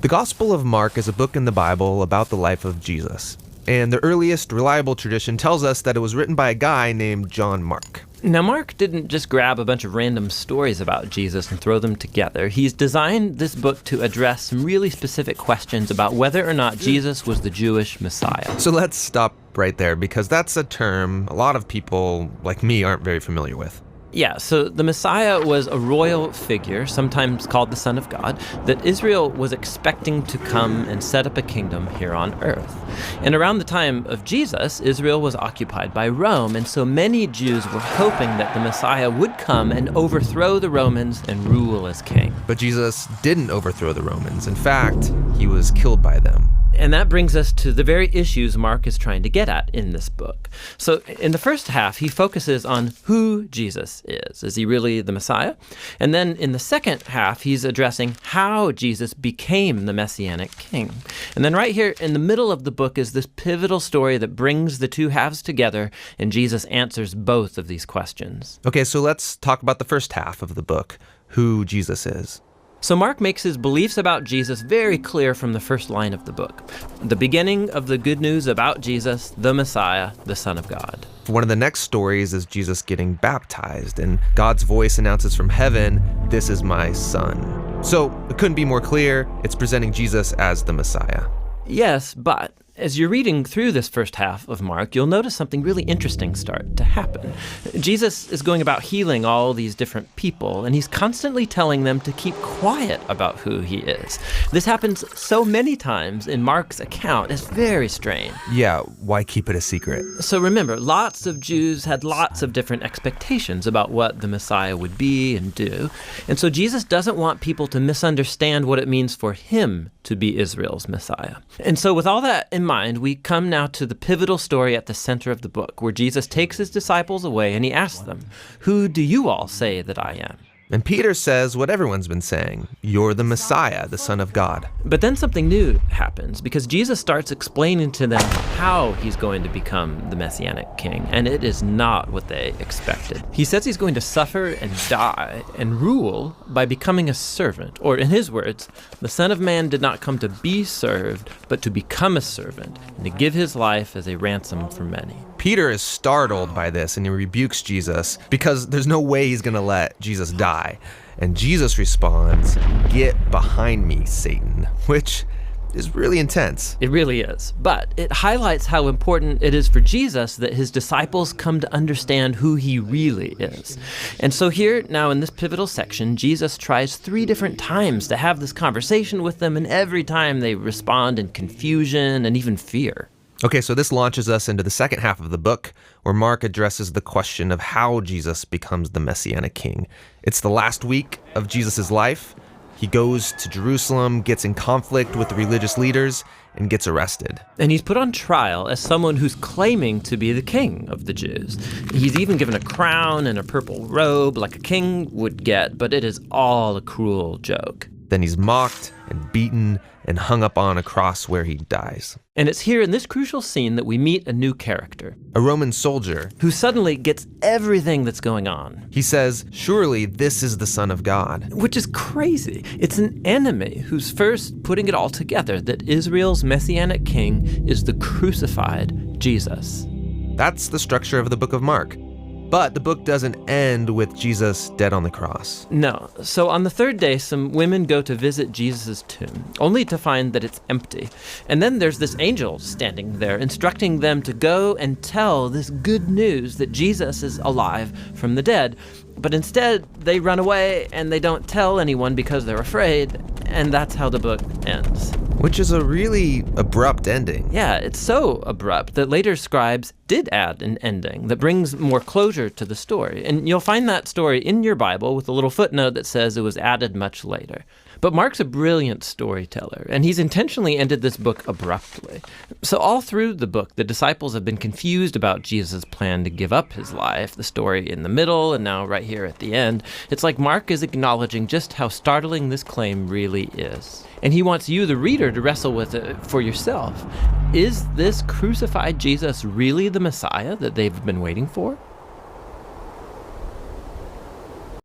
The Gospel of Mark is a book in the Bible about the life of Jesus. And the earliest reliable tradition tells us that it was written by a guy named John Mark. Now, Mark didn't just grab a bunch of random stories about Jesus and throw them together. He's designed this book to address some really specific questions about whether or not Jesus was the Jewish Messiah. So let's stop right there, because that's a term a lot of people like me aren't very familiar with. Yeah, so the Messiah was a royal figure, sometimes called the Son of God, that Israel was expecting to come and set up a kingdom here on earth. And around the time of Jesus, Israel was occupied by Rome, and so many Jews were hoping that the Messiah would come and overthrow the Romans and rule as king. But Jesus didn't overthrow the Romans. In fact, he was killed by them. And that brings us to the very issues Mark is trying to get at in this book. So in the first half, he focuses on who Jesus is. Is he really the Messiah? And then in the second half, he's addressing how Jesus became the Messianic king. And then right here in the middle of the book is this pivotal story that brings the two halves together, and Jesus answers both of these questions. Okay, so let's talk about the first half of the book, who Jesus is. So Mark makes his beliefs about Jesus very clear from the first line of the book. The beginning of the good news about Jesus, the Messiah, the Son of God. One of the next stories is Jesus getting baptized, and God's voice announces from heaven, "This is my son." So it couldn't be more clear. It's presenting Jesus as the Messiah. Yes, but as you're reading through this first half of Mark, you'll notice something really interesting start to happen. Jesus is going about healing all these different people, and he's constantly telling them to keep quiet about who he is. This happens so many times in Mark's account, it's very strange. Yeah, why keep it a secret? So remember, lots of Jews had lots of different expectations about what the Messiah would be and do. And so Jesus doesn't want people to misunderstand what it means for him to be Israel's Messiah. And so with all that in mind, we come now to the pivotal story at the center of the book, where Jesus takes his disciples away and he asks them, "Who do you all say that I am?" And Peter says what everyone's been saying, "You're the Messiah, the Son of God." But then something new happens, because Jesus starts explaining to them how he's going to become the Messianic king, and it is not what they expected. He says he's going to suffer and die and rule by becoming a servant, or in his words, the Son of Man did not come to be served, but to become a servant, and to give his life as a ransom for many. Peter is startled by this, and he rebukes Jesus because there's no way he's going to let Jesus die. And Jesus responds, "Get behind me, Satan," which is really intense. It really is. But it highlights how important it is for Jesus that his disciples come to understand who he really is. And so here, now in this pivotal section, Jesus tries 3 different times to have this conversation with them, and every time they respond in confusion and even fear. Okay, so this launches us into the second half of the book, where Mark addresses the question of how Jesus becomes the Messianic king. It's the last week of Jesus' life. He goes to Jerusalem, gets in conflict with the religious leaders, and gets arrested. And he's put on trial as someone who's claiming to be the king of the Jews. He's even given a crown and a purple robe like a king would get, but it is all a cruel joke. Then he's mocked and beaten and hung up on a cross where he dies. And it's here in this crucial scene that we meet a new character. A Roman soldier Who suddenly gets everything that's going on. He says, "Surely this is the Son of God." Which is crazy. It's an enemy who's first putting it all together that Israel's Messianic king is the crucified Jesus. That's the structure of the book of Mark. But the book doesn't end with Jesus dead on the cross. No. So on the third day, some women go to visit Jesus' tomb, only to find that it's empty. And then there's this angel standing there, instructing them to go and tell this good news that Jesus is alive from the dead. But instead, they run away and they don't tell anyone because they're afraid. And that's how the book ends. Which is a really abrupt ending. Yeah, it's so abrupt that later scribes did add an ending that brings more closure to the story. And you'll find that story in your Bible with a little footnote that says it was added much later. But Mark's a brilliant storyteller, and he's intentionally ended this book abruptly. So all through the book, the disciples have been confused about Jesus' plan to give up his life, the story in the middle, and now right here at the end. It's like Mark is acknowledging just how startling this claim really is. And he wants you, the reader, to wrestle with it for yourself. Is this crucified Jesus really the Messiah that they've been waiting for?